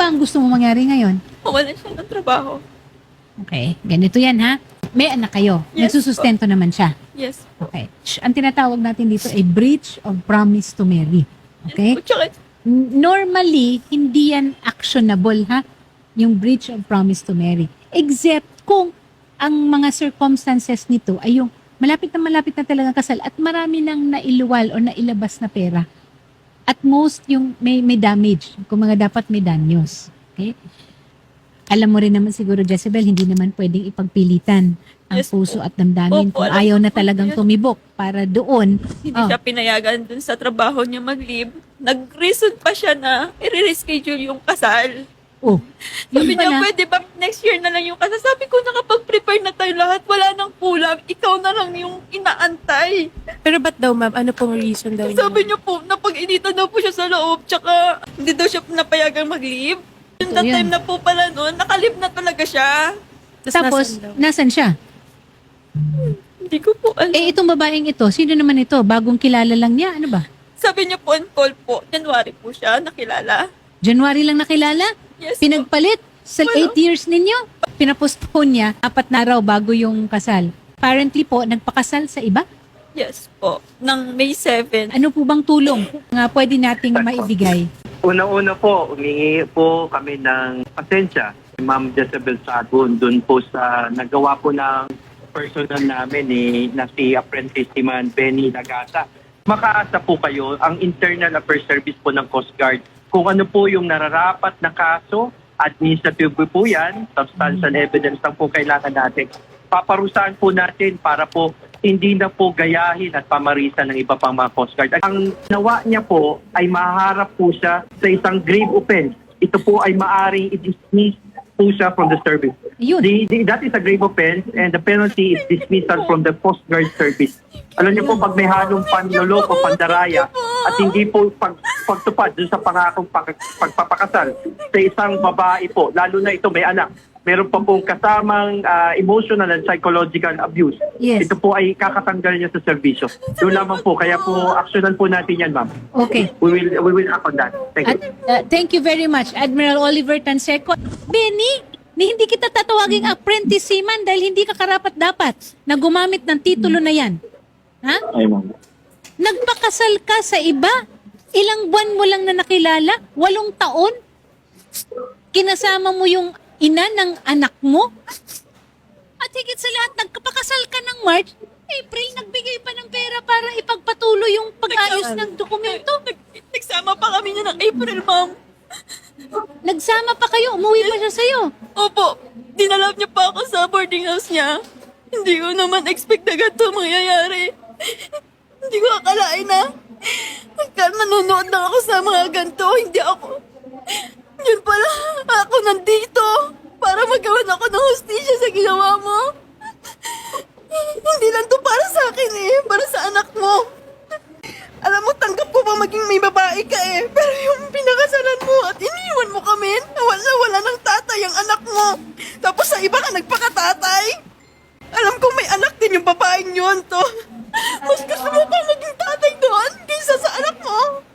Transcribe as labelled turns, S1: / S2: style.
S1: ba ang gusto mo mangyari ngayon?
S2: Mawalan siya ng trabaho.
S1: Okay, ganito yan ha. May anak kayo.
S2: Yes,
S1: Nagsusustento naman siya.
S2: Yes.
S1: Okay. Ang tinatawag natin dito ay breach of promise to marry. Okay?
S2: At saka,
S1: Normally, hindi yan actionable ha, yung breach of promise to marry. Except kung ang mga circumstances nito ay yung malapit na talagang kasal at marami nang nailuwal o nailabas na pera. At most, yung may damage. Kung mga dapat may danyos. Okay? Alam mo rin naman siguro, Jezebel, hindi naman pwedeng ipagpilitan ang
S2: Yes,
S1: puso at damdamin
S2: Opo,
S1: kung
S2: alam
S1: ayaw
S2: ko
S1: na
S2: po
S1: talagang
S2: yun.
S1: tumibok para doon.
S2: hindi
S1: Oh.
S2: siya pinayagan dun sa trabaho niya mag-leave. Nag-reason pa siya na i-reschedule yung kasal.
S1: Oh,
S2: Sabi
S1: yun
S2: niya,
S1: pala.
S2: pwede ba next year na lang yung kasal? Sabi ko, nakapag-prepare na tayo lahat. Wala nang kulang. Ikaw na lang yung inaantay.
S3: Pero ba't daw, ma'am? Ano pong reason daw niya?
S2: Sabi niya po, napag-initan daw po siya sa loob. Tsaka, hindi daw siya napayagang mag-leave. Yung that
S1: Yun.
S2: time na po pala noon, nakalib na talaga siya.
S1: Tapos,
S3: nasan daw?
S1: nasan siya?
S2: Hindi ko po alam.
S1: Eh, itong babaeng ito, sino naman ito? Bagong kilala lang niya? Ano ba?
S2: Sabi niya po on call po, January po siya nakilala.
S1: January lang nakilala?
S2: Yes po.
S1: Pinagpalit sa
S2: Wala.
S1: 8 years ninyo? Pinapostpone niya, 4 na raw bago yung kasal. Apparently po, nagpakasal sa iba?
S2: Yes po. Nang May 7.
S1: Ano po bang tulong nga pwede nating maibigay?
S4: Una-una po, umingi po kami ng pasensya. Ma'am Jezebel Sagun, doon po sa nagawa po ng personal namin na si Apprentice Man Benny Nagata. Makaasa po kayo, ang Internal Affairs Service po ng Coast Guard, kung ano po yung nararapat na kaso, administrative po yan, substantial evidence lang po kailangan natin. Paparusahan po natin para po hindi na po gayahin at pamarisan ng iba pang mga Coast Guard. Ang nawa niya po ay maharap po siya sa isang grave offense. Ito po ay maaring i-dismiss po siya from the service.
S1: Yun.
S4: That is a grave offense and the penalty is dismissal from the Coast Guard service. Alam niyo po, pag may halong panloloko, pandaraya, at hindi po pagtupad dun sa pangakong pagpapakasal sa isang babae po, lalo na ito may anak, meron pa pong kasamang emotional and psychological abuse.
S1: Yes.
S4: Ito po ay kakatanggal niya sa serbisyo. Doon lamang po, kaya po aksyonan po natin yan, ma'am.
S1: Okay.
S4: We will act on that. Thank you.
S1: At, thank you very much, Admiral Oliver Tanseco. Benny, hindi kita tatawaging apprentice seaman dahil hindi ka karapat-dapat na gumamit ng titulo na yan. Ha?
S4: Ay, ma'am.
S1: Nagpakasal ka sa iba? Ilang buwan mo lang na nakilala? 8 taon? Kinasama mo yung ina ng anak mo? At higit sa lahat, nagpakasal ka ng March, April, nagbigay pa ng pera para ipagpatuloy yung pag-ayos ng dokumento.
S2: Nagsama pa kami niya ng April, ma'am.
S1: Nagsama pa kayo, umuwi pa siya sa'yo.
S2: Opo, dinalap niya pa ako sa boarding house niya. Hindi ko naman expect na ganito mangyayari. Hindi ko akalain na manunood lang ako sa mga ganito. Hindi ako... Yun pala, ako nandito para magawan ako ng hustisya sa ginawa mo. Hindi lang to para sa akin para sa anak mo. Alam mo, tanggap ko pa maging may babae ka pero yung pinakasalan mo at iniwan mo kami, wala ng tatay ang anak mo. Tapos sa iba ka nagpakatatay. Alam kong may anak din yung babaeng yun to. Mas gusto mo pa maging tatay doon kaysa sa anak mo.